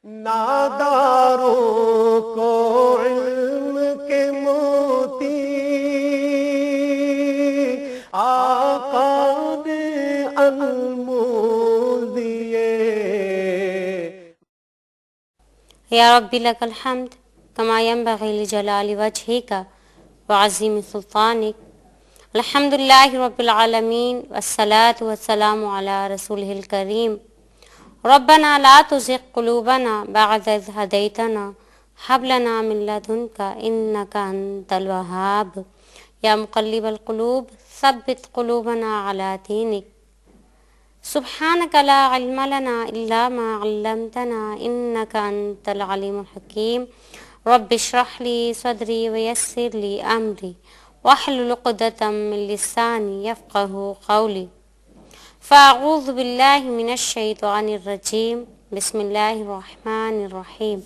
ناداروں کو علم کے موتی آقا نے انمول دیے. یا ربی لک الحمد کما ینبغی لجلال وجہک وعظیم سلطانک. الحمد للہ رب العالمین والصلاة والسلام علی رسولہ الکریم. ربنا لا تزغ قلوبنا بعد اذ ہدیتنا ہب لنا من لدنک انک انت الوہاب. یا مقلب القلوب ثبت قلوبنا علی دینک. سبحانک لا علم لنا الا ما علمتنا انک انت العلیم الحکیم. رب اشرح لی صدری ویسر لی امری واحلل عقدۃ من لسانی یفقہوا قولی. فاعوذ باللہ من الشیطان الرجیم. بسم اللہ الرحمن الرحیم.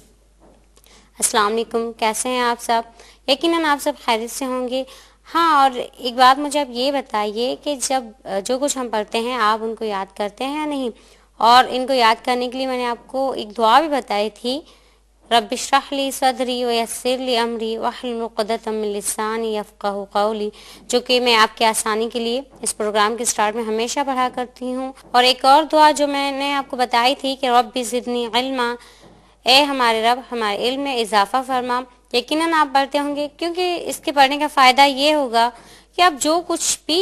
السلام علیکم، کیسے ہیں آپ سب؟ یقیناً آپ سب خیریت سے ہوں گے. ہاں، اور ایک بات مجھے آپ یہ بتائیے کہ جب جو کچھ ہم پڑھتے ہیں آپ ان کو یاد کرتے ہیں یا نہیں؟ اور ان کو یاد کرنے کے لیے میں نے آپ کو ایک دعا بھی بتائی تھی، رب اشرح لی صدری ویسر لی امری واحلل عقدۃ من لسانی یفقہوا قولی، جو کہ میں آپ کی آسانی کے لیے اس پروگرام کے سٹارٹ میں ہمیشہ پڑھا کرتی ہوں. اور ایک اور دعا جو میں نے آپ کو بتائی تھی کہ رب زدنی علما، اے ہمارے رب ہمارے علم میں اضافہ فرما. یقیناً آپ پڑھتے ہوں گے، کیونکہ اس کے پڑھنے کا فائدہ یہ ہوگا کہ آپ جو کچھ بھی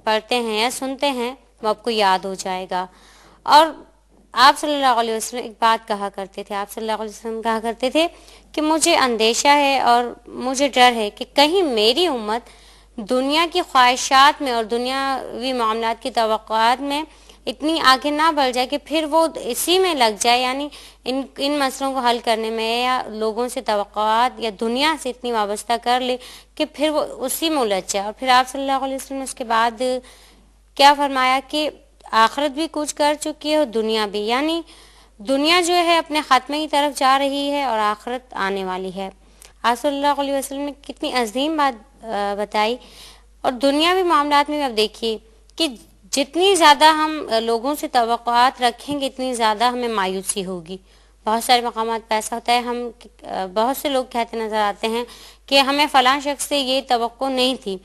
پڑھتے ہیں یا سنتے ہیں وہ آپ کو یاد ہو جائے گا. اور آپ صلی اللہ علیہ وسلم ایک بات کہا کرتے تھے، آپ صلی اللہ علیہ وسلم کہا کرتے تھے کہ مجھے اندیشہ ہے اور مجھے ڈر ہے کہ کہیں میری امت دنیا کی خواہشات میں اور دنیاوی معاملات کی توقعات میں اتنی آگے نہ بڑھ جائے کہ پھر وہ اسی میں لگ جائے، یعنی ان مسئلوں کو حل کرنے میں، یا لوگوں سے توقعات یا دنیا سے اتنی وابستہ کر لے کہ پھر وہ اسی میں الجھ جائے. اور پھر آپ صلی اللہ علیہ وسلم نے اس کے بعد کیا فرمایا کہ آخرت بھی کچھ کر چکی ہے اور دنیا بھی، یعنی دنیا جو ہے اپنے خاتمے کی طرف جا رہی ہے اور آخرت آنے والی ہے. آپ صلی اللہ علیہ وسلم نے کتنی عظیم بات بتائی. اور دنیاوی معاملات میں بھی آپ دیکھیے کہ جتنی زیادہ ہم لوگوں سے توقعات رکھیں گے اتنی زیادہ ہمیں مایوسی ہوگی. بہت سارے مقامات پہ ایسا ہوتا ہے، ہم بہت سے لوگ کہتے نظر آتے ہیں کہ ہمیں فلاں شخص سے یہ توقع نہیں تھی.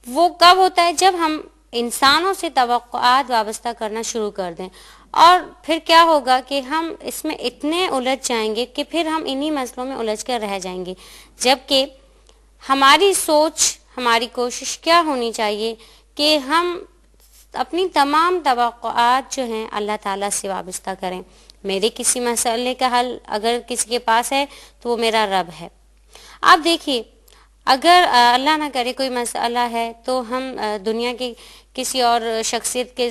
وہ کب ہوتا ہے؟ جب ہم انسانوں سے توقعات وابستہ کرنا شروع کر دیں، اور پھر کیا ہوگا کہ ہم اس میں اتنے الجھ جائیں گے کہ پھر ہم انہی مسئلوں میں الجھ کر رہ جائیں گے. جبکہ ہماری سوچ، ہماری کوشش کیا ہونی چاہیے کہ ہم اپنی تمام توقعات جو ہیں اللہ تعالیٰ سے وابستہ کریں. میرے کسی مسئلے کا حل اگر کسی کے پاس ہے تو وہ میرا رب ہے. آپ دیکھیے، اگر اللہ نہ کرے کوئی مسئلہ ہے تو ہم دنیا کی کسی اور شخصیت کے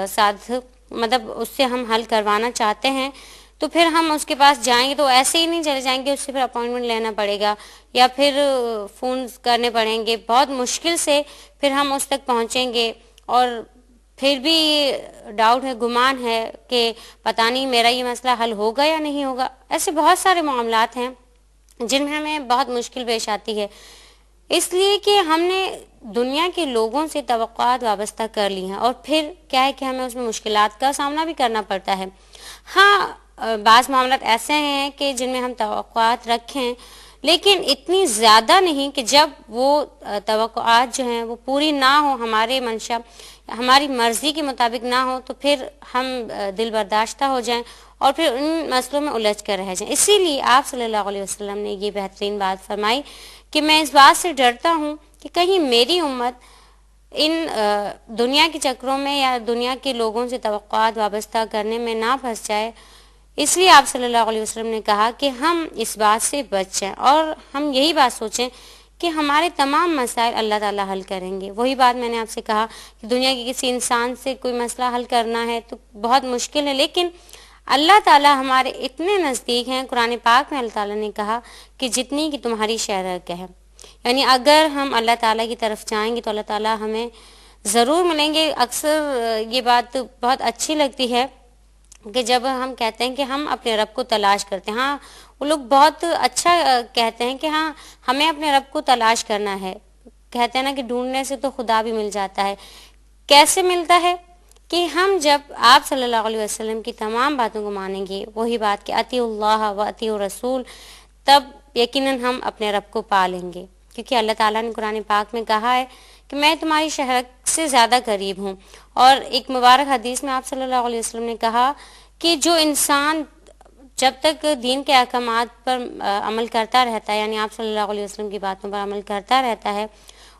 ساتھ مطلب اس سے ہم حل کروانا چاہتے ہیں تو پھر ہم اس کے پاس جائیں گے تو ایسے ہی نہیں چلے جائیں گے، اس سے پھر اپوائنٹمنٹ لینا پڑے گا یا پھر فون کرنے پڑیں گے. بہت مشکل سے پھر ہم اس تک پہنچیں گے، اور پھر بھی ڈاؤٹ ہے، گمان ہے کہ پتہ نہیں میرا یہ مسئلہ حل ہوگا یا نہیں ہوگا. ایسے بہت سارے معاملات ہیں جن میں ہمیں بہت مشکل پیش آتی ہے، اس لیے کہ ہم نے دنیا کے لوگوں سے توقعات وابستہ کر لی ہیں، اور پھر کیا ہے کہ ہمیں اس میں مشکلات کا سامنا بھی کرنا پڑتا ہے. ہاں، بعض معاملات ایسے ہیں کہ جن میں ہم توقعات رکھیں لیکن اتنی زیادہ نہیں کہ جب وہ توقعات جو ہیں وہ پوری نہ ہو، ہمارے منشا ہماری مرضی کے مطابق نہ ہو، تو پھر ہم دل برداشتہ ہو جائیں اور پھر ان مسئلوں میں الجھ کر رہ جائیں. اسی لیے آپ صلی اللہ علیہ وسلم نے یہ بہترین بات فرمائی کہ میں اس بات سے ڈرتا ہوں کہ کہیں میری امت ان دنیا کے چکروں میں یا دنیا کے لوگوں سے توقعات وابستہ کرنے میں نہ پھنس جائے. اس لیے آپ صلی اللہ علیہ وسلم نے کہا کہ ہم اس بات سے بچ جائیں اور ہم یہی بات سوچیں کہ ہمارے تمام مسائل اللہ تعالیٰ حل کریں گے. وہی بات میں نے آپ سے کہا کہ دنیا کے کسی انسان سے کوئی مسئلہ حل کرنا ہے تو بہت مشکل ہے، لیکن اللہ تعالیٰ ہمارے اتنے نزدیک ہیں. قرآن پاک میں اللہ تعالیٰ نے کہا کہ جتنی کہ تمہاری شرح ہے، یعنی اگر ہم اللہ تعالیٰ کی طرف جائیں گے تو اللہ تعالیٰ ہمیں ضرور ملیں گے. اکثر یہ بات بہت اچھی لگتی ہے کہ جب ہم کہتے ہیں کہ ہم اپنے رب کو تلاش کرتے ہیں. ہاں، وہ لوگ بہت اچھا کہتے ہیں کہ ہاں ہمیں اپنے رب کو تلاش کرنا ہے. کہتے ہیں نا کہ ڈھونڈنے سے تو خدا بھی مل جاتا ہے. کیسے ملتا ہے؟ کہ ہم جب آپ صلی اللہ علیہ وسلم کی تمام باتوں کو مانیں گے، وہی بات کہ اطیعوا اللہ و اطیعوا الرسول، تب یقیناً ہم اپنے رب کو پا لیں گے، کیونکہ اللہ تعالیٰ نے قرآن پاک میں کہا ہے کہ میں تمہاری شہرت سے زیادہ قریب ہوں. اور ایک مبارک حدیث میں آپ صلی اللہ علیہ وسلم نے کہا کہ جو انسان جب تک دین کے احکامات پر عمل کرتا رہتا ہے، یعنی آپ صلی اللہ علیہ وسلم کی باتوں پر عمل کرتا رہتا ہے،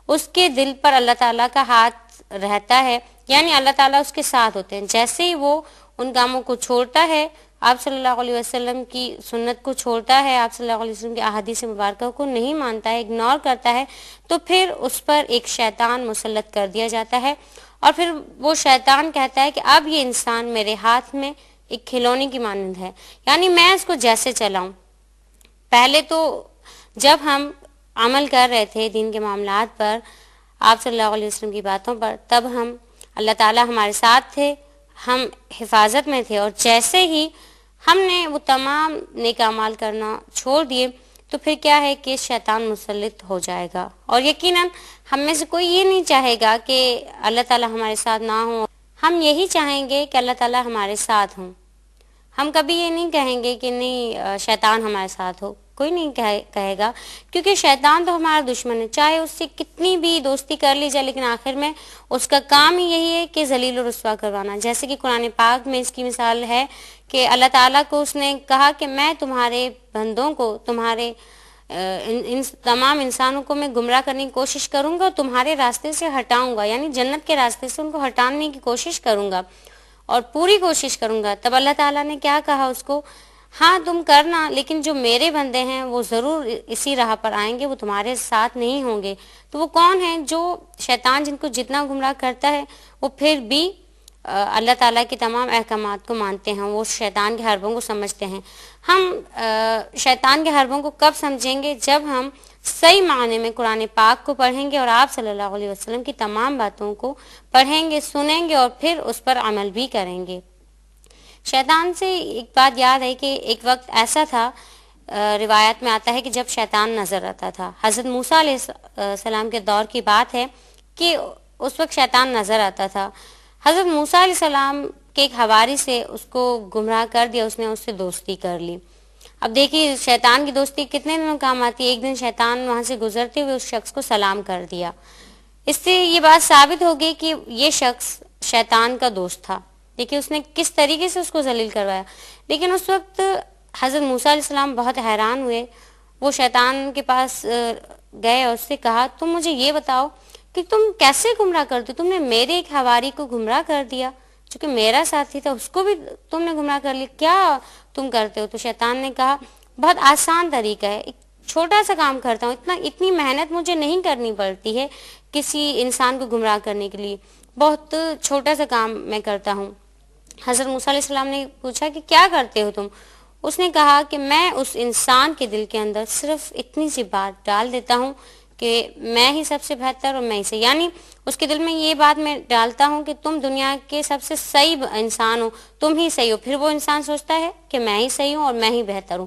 اس کے دل پر اللہ تعالیٰ کا ہاتھ رہتا ہے، یعنی اللہ تعالیٰ اس کے ساتھ ہوتے ہیں. جیسے ہی وہ ان کاموں کو چھوڑتا ہے، آپ صلی اللہ علیہ وسلم کی سنت کو چھوڑتا ہے، آپ صلی اللہ علیہ وسلم کی احادیث مبارکہ کو نہیں مانتا ہے، اگنور کرتا ہے، تو پھر اس پر ایک شیطان مسلط کر دیا جاتا ہے. اور پھر وہ شیطان کہتا ہے کہ اب یہ انسان میرے ہاتھ میں ایک کھلونے کی مانند ہے، یعنی میں اس کو جیسے چلاؤں. پہلے تو جب ہم عمل کر رہے تھے دین کے معاملات پر، آپ صلی اللہ علیہ وسلم کی باتوں پر، تب ہم اللہ تعالیٰ ہمارے ساتھ تھے، ہم حفاظت میں تھے. اور جیسے ہی ہم نے وہ تمام نیک اعمال کرنا چھوڑ دیے تو پھر کیا ہے کہ شیطان مسلط ہو جائے گا. اور یقیناً ہم میں سے کوئی یہ نہیں چاہے گا کہ اللہ تعالیٰ ہمارے ساتھ نہ ہوں، ہم یہی چاہیں گے کہ اللہ تعالیٰ ہمارے ساتھ ہوں. ہم کبھی یہ نہیں کہیں گے کہ نہیں شیطان ہمارے ساتھ ہو، کوئی نہیں کہے گا، کیونکہ شیطان تو ہمارا دشمن ہے. چاہے اس سے کتنی بھی دوستی کر لی جائے، لیکن آخر میں اس کا کام ہی یہی ہے کہ ذلیل و رسوا کروانا. جیسے کہ قرآن پاک میں اس کی مثال ہے کہ اللہ تعالیٰ کو اس نے کہا کہ میں تمہارے بندوں کو، تمہارے ان تمام انسانوں کو میں گمراہ کرنے کی کوشش کروں گا، تمہارے راستے سے ہٹاؤں گا، یعنی جنت کے راستے سے ان کو ہٹانے کی کوشش کروں گا اور پوری کوشش کروں گا. تب اللہ تعالیٰ نے کیا کہا اس کو، ہاں تم کرنا، لیکن جو میرے بندے ہیں وہ ضرور اسی راہ پر آئیں گے، وہ تمہارے ساتھ نہیں ہوں گے. تو وہ کون ہیں؟ جو شیطان جن کو جتنا گمراہ کرتا ہے وہ پھر بھی اللہ تعالیٰ کے تمام احکامات کو مانتے ہیں، وہ شیطان کے حربوں کو سمجھتے ہیں. ہم شیطان کے حربوں کو کب سمجھیں گے؟ جب ہم صحیح معنی میں قرآن پاک کو پڑھیں گے اور آپ صلی اللہ علیہ وسلم کی تمام باتوں کو پڑھیں گے، سنیں گے اور پھر اس پر عمل بھی کریں گے. شیطان سے ایک بات یاد ہے کہ ایک وقت ایسا تھا، روایت میں آتا ہے کہ جب شیطان نظر آتا تھا، حضرت موسیٰ علیہ السلام کے دور کی بات ہے کہ اس وقت شیطان نظر آتا تھا. حضرت موسیٰ علیہ السلام کے ایک حواری سے اس کو گمراہ کر دیا، اس نے اس سے دوستی کر لی. اب دیکھیے شیطان کی دوستی کتنے دنوں کام آتی ہے. ایک دن شیطان وہاں سے گزرتے ہوئے اس شخص کو سلام کر دیا. اس سے یہ بات ثابت ہو گئی کہ یہ شخص شیطان کا دوست تھا. دیکھیے اس نے کس طریقے سے اس کو ذلیل کروایا. لیکن اس وقت حضرت موسیٰ علیہ السلام بہت حیران ہوئے. وہ شیطان کے پاس گئے اور اس سے کہا تم مجھے یہ بتاؤ کہ تم کیسے گمراہ کرتے، تم نے میرے ایک حواری کو گمراہ کر دیا، چونکہ میرا ساتھی تھا اس کو بھی تم نے گمراہ کر لیا، کیا تم کرتے ہو؟ تو شیطان نے کہا بہت آسان طریقہ ہے، ایک چھوٹا سا کام کرتا ہوں، اتنی محنت مجھے نہیں کرنی پڑتی ہے کسی انسان کو گمراہ کرنے کے لیے، بہت چھوٹا سا کام میں کرتا ہوں. حضرت موسیٰ علیہ السلام نے پوچھا کہ کیا کرتے ہو تم؟ اس نے کہا کہ میں اس انسان کے دل کے اندر صرف اتنی سی بات ڈال دیتا ہوں کہ میں ہی سب سے بہتر اور میں ہی سے، یعنی اس کے دل میں یہ بات میں ڈالتا ہوں کہ تم دنیا کے سب سے صحیح انسان ہو، تم ہی صحیح ہو. پھر وہ انسان سوچتا ہے کہ میں ہی صحیح ہوں اور میں ہی بہتر ہوں.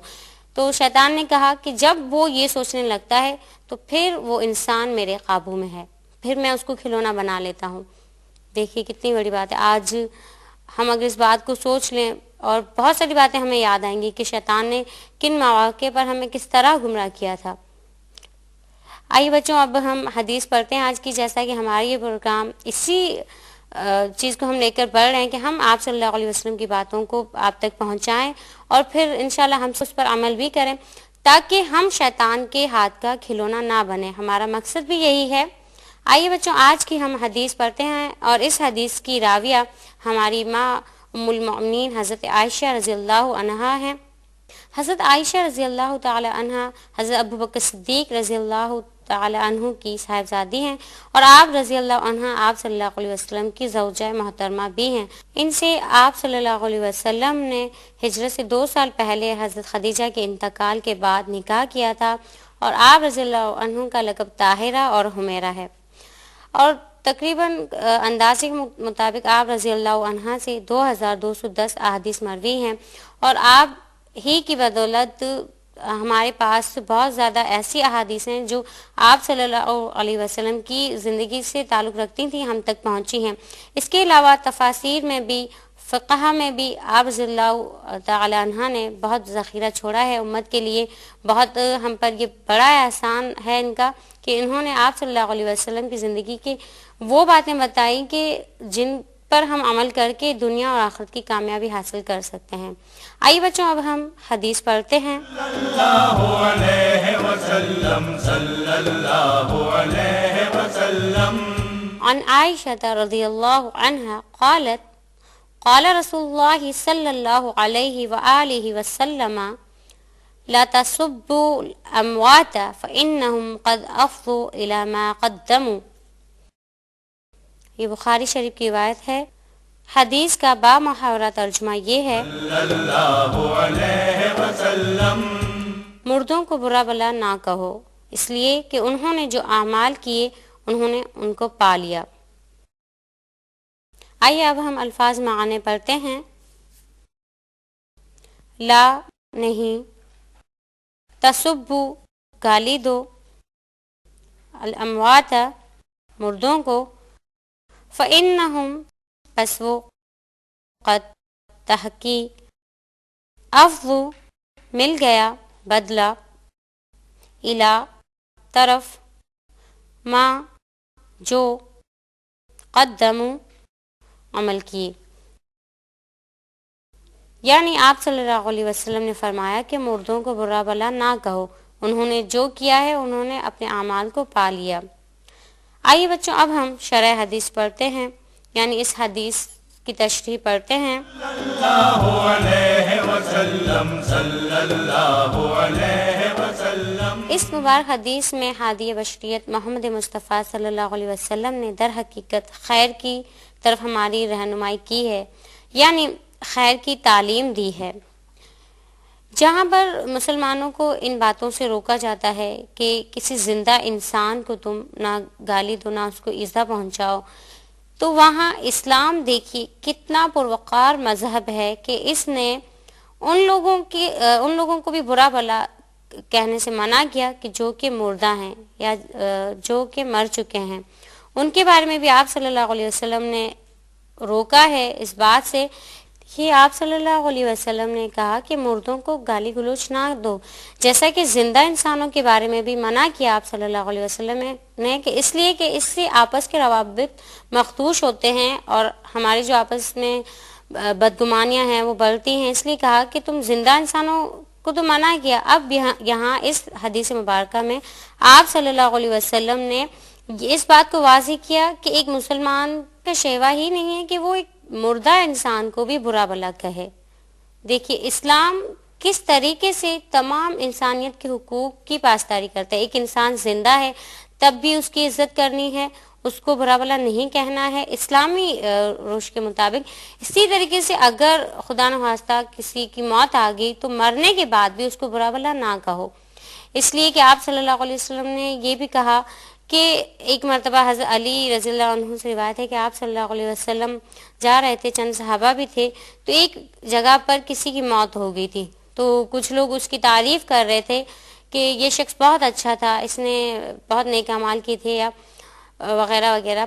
تو شیطان نے کہا کہ جب وہ یہ سوچنے لگتا ہے تو پھر وہ انسان میرے قابو میں ہے، پھر میں اس کو کھلونا بنا لیتا ہوں. دیکھیے کتنی بڑی بات ہے. آج ہم اگر اس بات کو سوچ لیں اور بہت ساری باتیں ہمیں یاد آئیں گی کہ شیطان نے کن مواقع پر ہمیں کس طرح گمراہ کیا تھا. آئیے بچوں اب ہم حدیث پڑھتے ہیں آج کی. جیسا کہ ہمارا یہ پروگرام اسی چیز کو ہم لے کر بڑھ رہے ہیں کہ ہم آپ صلی اللہ علیہ وسلم کی باتوں کو آپ تک پہنچائیں اور پھر انشاءاللہ ہم اس پر عمل بھی کریں تاکہ ہم شیطان کے ہاتھ کا کھلونا نہ بنے. ہمارا مقصد بھی یہی ہے. آئیے بچوں آج کی ہم حدیث پڑھتے ہیں اور اس حدیث کی راویہ ہماری ماں ام المؤمنین حضرت عائشہ رضی اللہ عنہا ہیں. حضرت عائشہ رضی اللہ تعالی عنہ حضرت ابوبکر صدیق رضی اللہ تعالی عنہ کی صاحبزادی ہیں اور آپ رضی اللہ عنہ آپ صلی اللہ علیہ وسلم کی زوجہ محترمہ بھی ہیں. ان سے آپ صلی اللہ علیہ وسلم نے ہجرت سے 2 سال پہلے حضرت خدیجہ کے انتقال کے بعد نکاح کیا تھا اور آپ رضی اللہ عنہ کا لقب طاہرہ اور حمیرہ ہے. اور تقریباً اندازے کے مطابق آپ رضی اللہ عنہ سے 2210 احادیث مروی ہیں اور آپ ہی کی بدولت ہمارے پاس بہت زیادہ ایسی احادیث ہیں جو آپ صلی اللہ علیہ وسلم کی زندگی سے تعلق رکھتی تھیں، ہم تک پہنچی ہیں۔ اس کے علاوہ تفاسیر میں بھی، فقہ میں بھی آپ رضی اللہ تعالی عنہ نے بہت ذخیرہ چھوڑا ہے امت کے لیے۔ بہت ہم پر یہ بڑا احسان ہے ان کا کہ انہوں نے آپ صلی اللہ علیہ وسلم کی زندگی کے وہ باتیں بتائیں کہ جن پر ہم عمل کر کے دنیا اور آخرت کی کامیابی حاصل کر سکتے ہیں۔ آئیے بچوں اب ہم حدیث پڑھتے ہیں۔ اللہ علیہ وسلم صلی اللہ علیہ وسلم عن عائشة رضی اللہ عنہ قالت قال رسول اللہ صلی اللہ علیہ وآلہ وسلم لا تسبوا الاموات فإنهم قد افضوا الى ما قدموا۔ یہ بخاری شریف کی روایت ہے۔ حدیث کا با محاورہ ترجمہ یہ ہے، صلی اللہ علیہ وسلم مردوں کو برا بلا نہ کہو، اس لیے کہ انہوں نے جو اعمال کیے انہوں نے ان کو پا لیا۔ آئیے اب ہم الفاظ معانے پڑھتے ہیں۔ لا نہیں، تسبو گالی دو، الاموات مردوں کو، فإنہم پس وہ، قد تحقیق، افضو مل گیا بدلہ، الا طرف، ما جو، قدموا عمل کیے۔ یعنی آپ صلی اللہ علیہ وسلم نے فرمایا کہ مردوں کو برا بلا نہ کہو، انہوں نے جو کیا ہے انہوں نے اپنے اعمال کو پا لیا۔ آئیے بچوں اب ہم شرح حدیث پڑھتے ہیں، یعنی اس حدیث کی تشریح پڑھتے ہیں۔ اللہ علیہ وسلم صلی اللہ علیہ وسلم اس مبارک حدیث میں ہادی بشریت محمد مصطفیٰ صلی اللہ علیہ وسلم نے در حقیقت خیر کی طرف ہماری رہنمائی کی ہے، یعنی خیر کی تعلیم دی ہے۔ جہاں پر مسلمانوں کو ان باتوں سے روکا جاتا ہے کہ کسی زندہ انسان کو تم نہ گالی دو، نہ اس کو ایذا پہنچاؤ، تو وہاں اسلام دیکھیے کتنا پروقار مذہب ہے کہ اس نے ان لوگوں کو بھی برا بلا کہنے سے منع کیا کہ جو کہ مردہ ہیں یا جو کہ مر چکے ہیں، ان کے بارے میں بھی آپ صلی اللہ علیہ وسلم نے روکا ہے اس بات سے کہ آپ صلی اللہ علیہ وسلم نے کہا کہ مردوں کو گالی گلوچ نہ دو، جیسا کہ زندہ انسانوں کے بارے میں بھی منع کیا آپ صلی اللہ علیہ وسلم نے کہ اس لیے کہ اس سے آپس کے روابط مخدوش ہوتے ہیں اور ہمارے جو آپس میں بدگمانیاں ہیں وہ بڑھتی ہیں، اس لیے کہا کہ تم زندہ انسانوں کو تو منع کیا۔ اب یہاں اس حدیث مبارکہ میں آپ صلی اللہ علیہ وسلم نے اس بات کو واضح کیا کہ ایک مسلمان کا شیوا ہی نہیں ہے کہ وہ ایک مردہ انسان کو بھی برا بلا کہے۔ دیکھیے اسلام کس طریقے سے تمام انسانیت کے حقوق کی پاسداری کرتا ہے۔ ایک انسان زندہ ہے تب بھی اس کی عزت کرنی ہے، اس کو برا بلا نہیں کہنا ہے اسلامی روش کے مطابق۔ اسی طریقے سے اگر خدا نخواستہ کسی کی موت آ گئی تو مرنے کے بعد بھی اس کو برا بلا نہ کہو، اس لیے کہ آپ صلی اللہ علیہ وسلم نے یہ بھی کہا کہ ایک مرتبہ حضرت علی رضی اللہ عنہ سے روایت ہے کہ آپ صلی اللہ علیہ وسلم جا رہے تھے، چند صحابہ بھی تھے، تو ایک جگہ پر کسی کی موت ہو گئی تھی، تو کچھ لوگ اس کی تعریف کر رہے تھے کہ یہ شخص بہت اچھا تھا، اس نے بہت نیک اعمال کیے تھے یا وغیرہ وغیرہ۔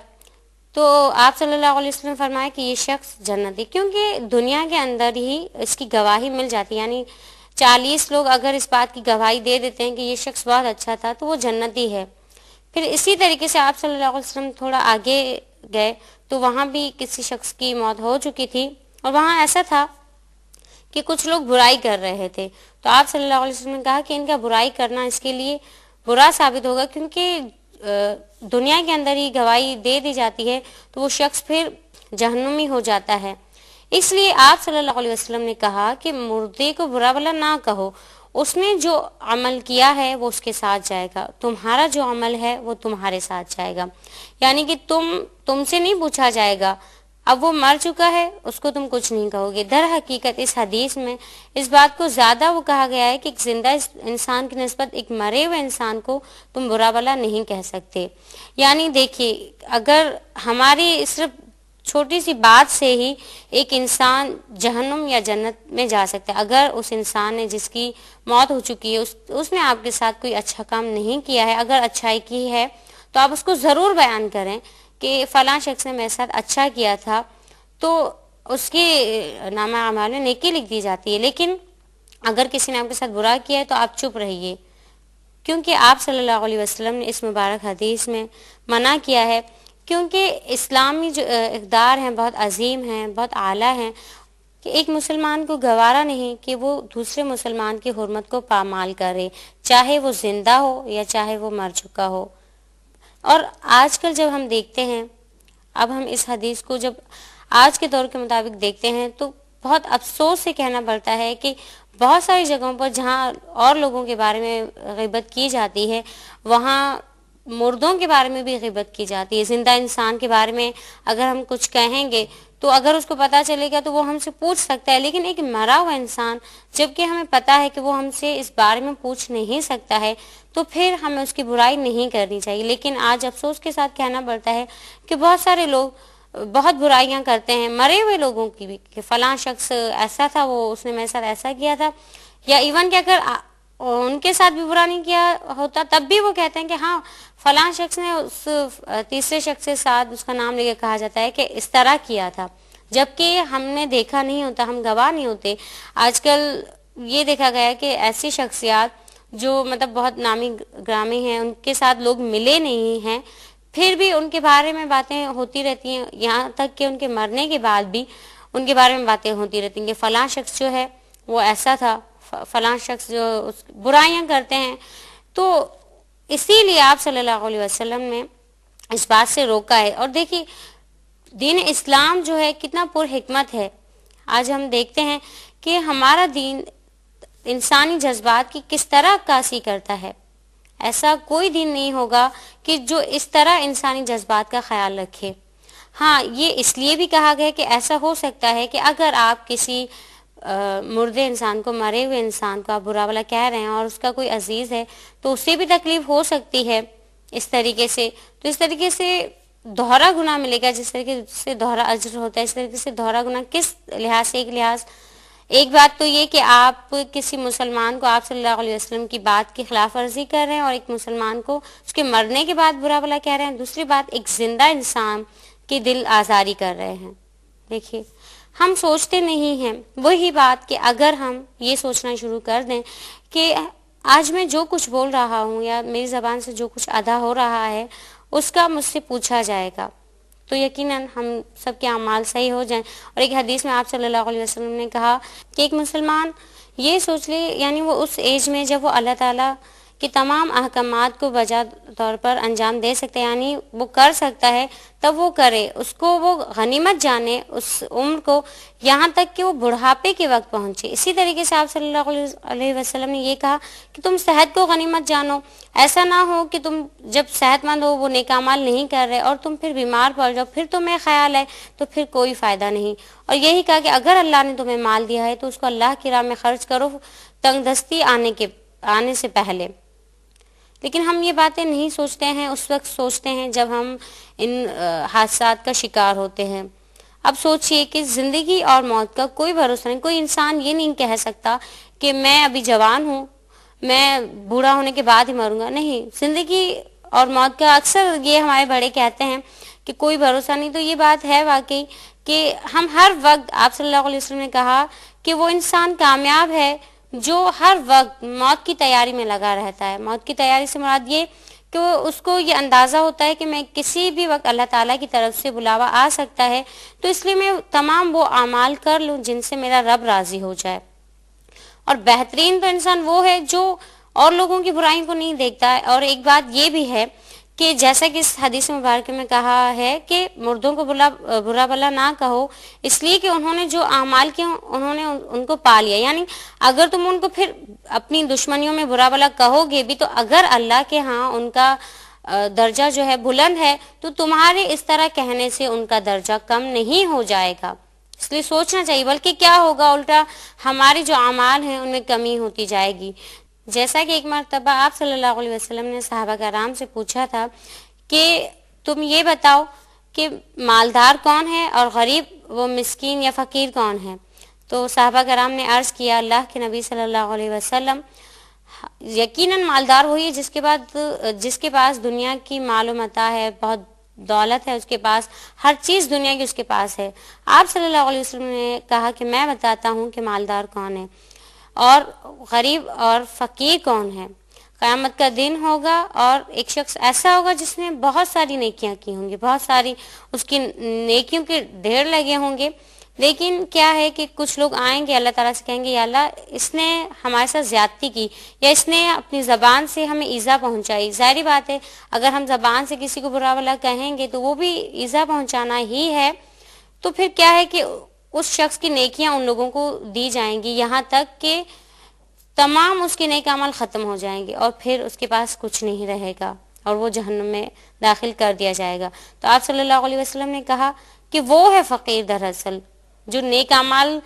تو آپ صلی اللہ علیہ وسلم نے فرمایا کہ یہ شخص جنتی، کیونکہ دنیا کے اندر ہی اس کی گواہی مل جاتی، یعنی 40 لوگ اگر اس بات کی گواہی دے دیتے ہیں کہ یہ شخص بہت اچھا تھا تو وہ جنتی ہے۔ پھر اسی طریقے سے آپ صلی اللہ علیہ وسلم تھوڑا آگے گئے تو وہاں بھی کسی شخص کی موت ہو چکی تھی، اور وہاں ایسا تھا کہ کچھ لوگ برائی کر رہے تھے، تو آپ صلی اللہ علیہ وسلم نے کہا کہ ان کا برائی کرنا اس کے لیے برا ثابت ہوگا، کیونکہ دنیا کے اندر ہی گواہی دے دی جاتی ہے تو وہ شخص پھر جہنمی ہو جاتا ہے۔ اس لیے آپ صلی اللہ علیہ وسلم نے کہا کہ مردے کو برا بلا نہ کہو، اس نے جو عمل کیا ہے وہ اس کے ساتھ جائے گا، تمہارا جو عمل ہے وہ تمہارے ساتھ جائے گا، یعنی کہ تم سے نہیں پوچھا جائے گا، اب وہ مر چکا ہے اس کو تم کچھ نہیں کہو گے۔ در حقیقت اس حدیث میں اس بات کو زیادہ وہ کہا گیا ہے کہ ایک زندہ انسان کی نسبت ایک مرے ہوئے انسان کو تم برا بلا نہیں کہہ سکتے۔ یعنی دیکھیے اگر ہماری صرف چھوٹی سی بات سے ہی ایک انسان جہنم یا جنت میں جا سکتا ہے. اگر اس انسان نے جس کی موت ہو چکی ہے اس نے آپ کے ساتھ کوئی اچھا کام نہیں کیا ہے، اگر اچھائی کی ہے تو آپ اس کو ضرور بیان کریں کہ فلاں شخص نے میرے ساتھ اچھا کیا تھا، تو اس کی نامہ اعمال میں نیکی لکھ دی جاتی ہے. لیکن اگر کسی نے آپ کے ساتھ برا کیا ہے تو آپ چپ رہیے، کیونکہ آپ صلی اللہ علیہ وسلم نے اس مبارک حدیث میں منع کیا ہے. کیونکہ اسلامی جو اقدار ہیں بہت عظیم ہیں، بہت اعلیٰ ہیں، کہ ایک مسلمان کو گوارا نہیں کہ وہ دوسرے مسلمان کی حرمت کو پامال کرے، چاہے وہ زندہ ہو یا چاہے وہ مر چکا ہو. اور آج کل جب ہم دیکھتے ہیں، اب ہم اس حدیث کو جب آج کے دور کے مطابق دیکھتے ہیں تو بہت افسوس سے کہنا پڑتا ہے کہ بہت ساری جگہوں پر جہاں اور لوگوں کے بارے میں غیبت کی جاتی ہے، وہاں مردوں کے بارے میں بھی غیبت کی جاتی ہے. زندہ انسان کے بارے میں اگر ہم کچھ کہیں گے تو اگر اس کو پتہ چلے گا تو وہ ہم سے پوچھ سکتا ہے، لیکن ایک مرا ہوا انسان جبکہ ہمیں پتہ ہے کہ وہ ہم سے اس بارے میں پوچھ نہیں سکتا ہے تو پھر ہمیں اس کی برائی نہیں کرنی چاہیے. لیکن آج افسوس کے ساتھ کہنا پڑتا ہے کہ بہت سارے لوگ بہت برائیاں کرتے ہیں مرے ہوئے لوگوں کی بھی، کہ فلاں شخص ایسا تھا، وہ اس نے میرے ساتھ ایسا کیا تھا، یا ایون کہ اگر ان کے ساتھ بھی برا نہیں کیا ہوتا تب بھی وہ کہتے ہیں کہ ہاں فلاں شخص نے اس تیسرے شخص کے ساتھ اس کا نام لے کے کہا جاتا ہے کہ اس طرح کیا تھا، جبکہ ہم نے دیکھا نہیں ہوتا، ہم گواہ نہیں ہوتے. آج کل یہ دیکھا گیا ہے کہ ایسی شخصیات جو مطلب بہت نامی گرامی ہیں ان کے ساتھ لوگ ملے نہیں ہیں، پھر بھی ان کے بارے میں باتیں ہوتی رہتی ہیں، یہاں تک کہ ان کے مرنے کے بعد بھی ان کے بارے میں باتیں ہوتی رہتی ہیں کہ فلاں شخص جو ہے وہ ایسا تھا، فلاں شخص جو برائیاں کرتے ہیں. تو اسی لیے آپ صلی اللہ علیہ وسلم نے اس بات سے روکا ہے. اور دیکھیے دین اسلام جو ہے کتنا پر حکمت ہے. آج ہم دیکھتے ہیں کہ ہمارا دین انسانی جذبات کی کس طرح عکاسی کرتا ہے. ایسا کوئی دین نہیں ہوگا کہ جو اس طرح انسانی جذبات کا خیال رکھے. ہاں یہ اس لیے بھی کہا گیا کہ ایسا ہو سکتا ہے کہ اگر آپ کسی مردے انسان کو، مرے ہوئے انسان کو آپ برا بلا کہہ رہے ہیں اور اس کا کوئی عزیز ہے تو اسے بھی تکلیف ہو سکتی ہے اس طریقے سے. تو اس طریقے سے دوہرا گناہ ملے گا، جس طریقے سے دوہرا اجر ہوتا ہے اس طریقے سے دوہرا گناہ کس لحاظ سے؟ ایک بات تو یہ کہ آپ کسی مسلمان کو آپ صلی اللہ علیہ وسلم کی بات کی خلاف ورزی کر رہے ہیں اور ایک مسلمان کو اس کے مرنے کے بعد برا بلا کہہ رہے ہیں. دوسری بات ایک زندہ انسان کی دل آزاری کر رہے ہیں. دیکھیے ہم سوچتے نہیں ہیں وہی بات کہ اگر ہم یہ سوچنا شروع کر دیں کہ آج میں جو کچھ بول رہا ہوں یا میری زبان سے جو کچھ ادا ہو رہا ہے اس کا مجھ سے پوچھا جائے گا تو یقیناً ہم سب کے اعمال صحیح ہو جائیں. اور ایک حدیث میں آپ صلی اللہ علیہ وسلم نے کہا کہ ایک مسلمان یہ سوچ لے، یعنی وہ اس ایج میں جب وہ اللہ تعالیٰ کہ تمام احکامات کو بجا طور پر انجام دے سکتے، یعنی وہ کر سکتا ہے تب وہ کرے، اس کو وہ غنیمت جانے اس عمر کو، یہاں تک کہ وہ بڑھاپے کے وقت پہنچے. اسی طریقے سے آپ صلی اللہ علیہ وسلم نے یہ کہا کہ تم صحت کو غنیمت جانو. ایسا نہ ہو کہ تم جب صحت مند ہو وہ نیک اعمال نہیں کر رہے اور تم پھر بیمار پڑ جاؤ، پھر تمہیں خیال ہے تو پھر کوئی فائدہ نہیں. اور یہی کہا کہ اگر اللہ نے تمہیں مال دیا ہے تو اس کو اللہ کی راہ میں خرچ کرو تنگ دستی آنے سے پہلے. لیکن ہم یہ باتیں نہیں سوچتے ہیں، اس وقت سوچتے ہیں جب ہم ان حادثات کا شکار ہوتے ہیں. اب سوچئے کہ زندگی اور موت کا کوئی بھروسہ نہیں. کوئی انسان یہ نہیں کہہ سکتا کہ میں ابھی جوان ہوں، میں بوڑھا ہونے کے بعد ہی مروں گا. نہیں، زندگی اور موت کا اکثر یہ ہمارے بڑے کہتے ہیں کہ کوئی بھروسہ نہیں. تو یہ بات ہے واقعی کہ ہم ہر وقت، آپ صلی اللہ علیہ وسلم نے کہا کہ وہ انسان کامیاب ہے جو ہر وقت موت کی تیاری میں لگا رہتا ہے. موت کی تیاری سے مراد یہ کہ اس کو یہ اندازہ ہوتا ہے کہ میں کسی بھی وقت اللہ تعالیٰ کی طرف سے بلاوا آ سکتا ہے، تو اس لیے میں تمام وہ اعمال کر لوں جن سے میرا رب راضی ہو جائے. اور بہترین تو انسان وہ ہے جو اور لوگوں کی برائیوں کو نہیں دیکھتا ہے. اور ایک بات یہ بھی ہے کہ جیسا کہ اس حدیث مبارکہ میں کہا ہے کہ مردوں کو برا بلا نہ کہو، اس لیے کہ انہوں نے جو اعمال کیے انہوں نے ان کو پا لیا. یعنی اگر تم ان کو پھر اپنی دشمنیوں میں برا بلا کہو گے بھی تو اگر اللہ کے ہاں ان کا درجہ جو ہے بلند ہے تو تمہارے اس طرح کہنے سے ان کا درجہ کم نہیں ہو جائے گا. اس لیے سوچنا چاہیے، بلکہ کیا ہوگا الٹا ہماری جو اعمال ہیں ان میں کمی ہوتی جائے گی. جیسا کہ ایک مرتبہ آپ صلی اللہ علیہ وسلم نے صحابہ کرام سے پوچھا تھا کہ تم یہ بتاؤ کہ مالدار کون ہے اور غریب وہ مسکین یا فقیر کون ہے. تو صحابہ کرام نے عرض کیا اللہ کے نبی صلی اللہ علیہ وسلم یقیناً مالدار وہی ہے جس کے پاس دنیا کی مال و متاع ہے، بہت دولت ہے، اس کے پاس ہر چیز دنیا کی اس کے پاس ہے. آپ صلی اللہ علیہ وسلم نے کہا کہ میں بتاتا ہوں کہ مالدار کون ہے اور غریب اور فقیر کون ہے. قیامت کا دن ہوگا اور ایک شخص ایسا ہوگا جس نے بہت ساری نیکیاں کی ہوں گی، بہت ساری اس کی نیکیوں کے ڈھیر لگے ہوں گے، لیکن کیا ہے کہ کچھ لوگ آئیں گے اللہ تعالیٰ سے کہیں گے یا اللہ اس نے ہمارے ساتھ زیادتی کی یا اس نے اپنی زبان سے ہمیں ایذا پہنچائی. ظاہری بات ہے اگر ہم زبان سے کسی کو برا بھلا کہیں گے تو وہ بھی ایذا پہنچانا ہی ہے. تو پھر کیا ہے کہ اس شخص کی نیکیاں ان لوگوں کو دی جائیں گی یہاں تک کہ تمام اس کے نیک عمل ختم ہو جائیں گے اور پھر اس کے پاس کچھ نہیں رہے گا اور وہ جہنم میں داخل کر دیا جائے گا. تو آپ صلی اللہ علیہ وسلم نے کہا کہ وہ ہے فقیر دراصل جو نیک اعمال،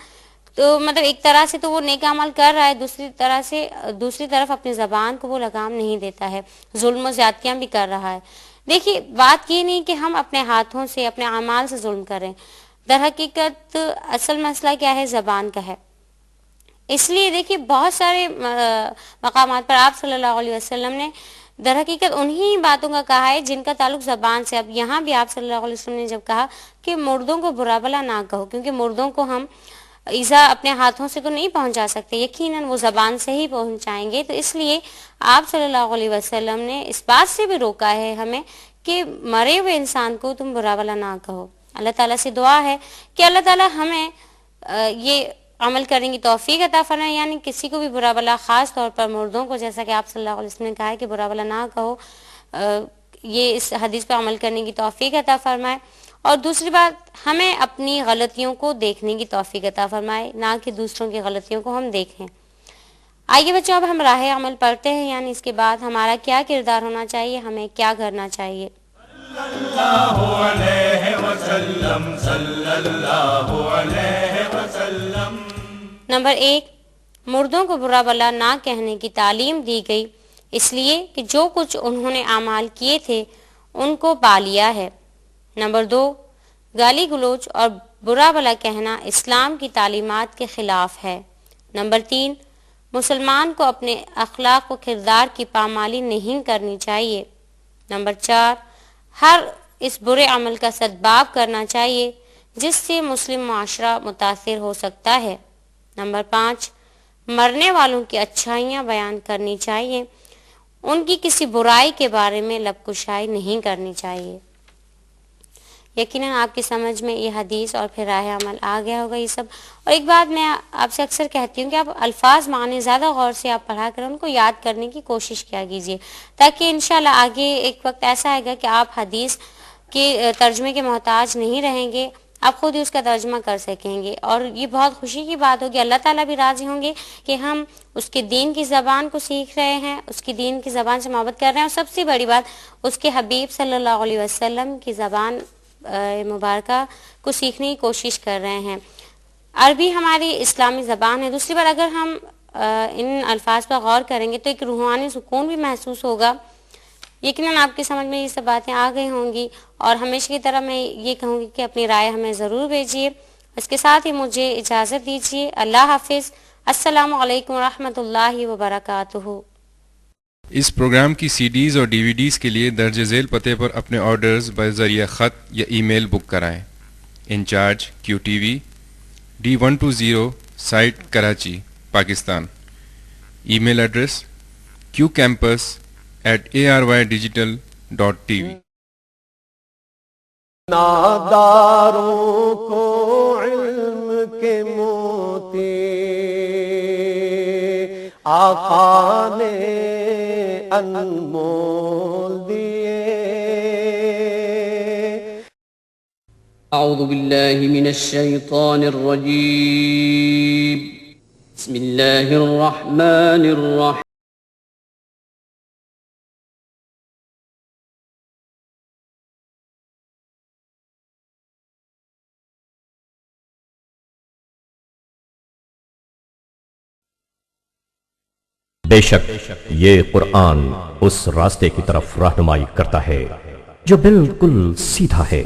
تو مطلب ایک طرح سے تو وہ نیک عمل کر رہا ہے، دوسری طرف اپنی زبان کو وہ لگام نہیں دیتا ہے، ظلم و زیادتیاں بھی کر رہا ہے. دیکھیے بات یہ نہیں کہ ہم اپنے ہاتھوں سے اپنے اعمال سے ظلم کریں، در حقیقت اصل مسئلہ کیا ہے زبان کا ہے. اس لیے دیکھیے بہت سارے مقامات پر آپ صلی اللہ علیہ وسلم نے در حقیقت انہی باتوں کا کہا ہے جن کا تعلق زبان سے. اب یہاں بھی آپ صلی اللہ علیہ وسلم نے جب کہا کہ مردوں کو برا بھلا نہ کہو، کیونکہ مردوں کو ہم ایذا اپنے ہاتھوں سے تو نہیں پہنچا سکتے، یقیناً وہ زبان سے ہی پہنچائیں گے. تو اس لیے آپ صلی اللہ علیہ وسلم نے اس بات سے بھی روکا ہے ہمیں کہ مرے ہوئے انسان کو تم برا بھلا نہ کہو. اللہ تعالیٰ سے دعا ہے کہ اللہ تعالیٰ ہمیں یہ عمل کرنے کی توفیق عطا فرمائے، یعنی کسی کو بھی برا بھلا، خاص طور پر مردوں کو، جیسا کہ آپ صلی اللہ علیہ وسلم نے کہا ہے کہ برا بھلا نہ کہو، یہ اس حدیث پر عمل کرنے کی توفیق عطا فرمائے. اور دوسری بات ہمیں اپنی غلطیوں کو دیکھنے کی توفیق عطا فرمائے، نہ کہ دوسروں کی غلطیوں کو ہم دیکھیں. آئیے بچوں اب ہم راہ عمل پڑھتے ہیں، یعنی اس کے بعد ہمارا کیا کردار ہونا چاہیے، ہمیں کیا کرنا چاہیے. اللہ علیہ وسلم صلی اللہ علیہ وسلم. نمبر 1، مردوں کو برا بھلا نہ کہنے کی تعلیم دی گئی، اس لیے کہ جو کچھ انہوں نے اعمال کیے تھے ان کو پا لیا ہے. نمبر 2، گالی گلوچ اور برا بھلا کہنا اسلام کی تعلیمات کے خلاف ہے. نمبر 3، مسلمان کو اپنے اخلاق و کردار کی پامالی نہیں کرنی چاہیے. نمبر 4، ہر اس برے عمل کا سدباب کرنا چاہیے جس سے مسلم معاشرہ متاثر ہو سکتا ہے. نمبر 5، مرنے والوں کی اچھائیاں بیان کرنی چاہیے، ان کی کسی برائی کے بارے میں لب کشائی نہیں کرنی چاہیے. یقیناً آپ کی سمجھ میں یہ حدیث اور پھر راہ عمل آ گیا ہوگا یہ سب. اور ایک بات میں آپ سے اکثر کہتی ہوں کہ آپ الفاظ معنی زیادہ غور سے آپ پڑھا کر ان کو یاد کرنے کی کوشش کیا کیجیے، تاکہ انشاءاللہ آگے ایک وقت ایسا آئے گا کہ آپ حدیث کے ترجمے کے محتاج نہیں رہیں گے، آپ خود ہی اس کا ترجمہ کر سکیں گے. اور یہ بہت خوشی کی بات ہوگی، اللہ تعالیٰ بھی راضی ہوں گے کہ ہم اس کے دین کی زبان کو سیکھ رہے ہیں، اس کی دین کی زبان سے محبت کر رہے ہیں، اور سب سے بڑی بات اس کے حبیب صلی اللہ علیہ وسلم کی زبان مبارکہ کو سیکھنے کی کوشش کر رہے ہیں. عربی ہماری اسلامی زبان ہے. دوسری بات اگر ہم ان الفاظ پر غور کریں گے تو ایک روحانی سکون بھی محسوس ہوگا. یقیناً آپ کی سمجھ میں یہ سب باتیں آ گئی ہوں گی، اور ہمیشہ کی طرح میں یہ کہوں گی کہ اپنی رائے ہمیں ضرور بھیجیے. اس کے ساتھ ہی مجھے اجازت دیجیے. اللہ حافظ. السلام علیکم ورحمۃ اللہ وبرکاتہ. اس پروگرام کی سی ڈیز اور ڈی وی ڈیز کے لیے درج ذیل پتے پر اپنے آرڈرز بذریعہ خط یا ای میل بک کرائیں. Incharge QTV D120 site Karachi Pakistan. Email address qcampus@arydigital.tv. ناداروں کو علم کے موتی آقا نے انمول دیے. أعوذ بالله من الشيطان الرجيم. بسم الله الرحمن الرحيم. بے شک یہ قرآن اس راستے کی طرف رہنمائی کرتا ہے جو بالکل سیدھا ہے.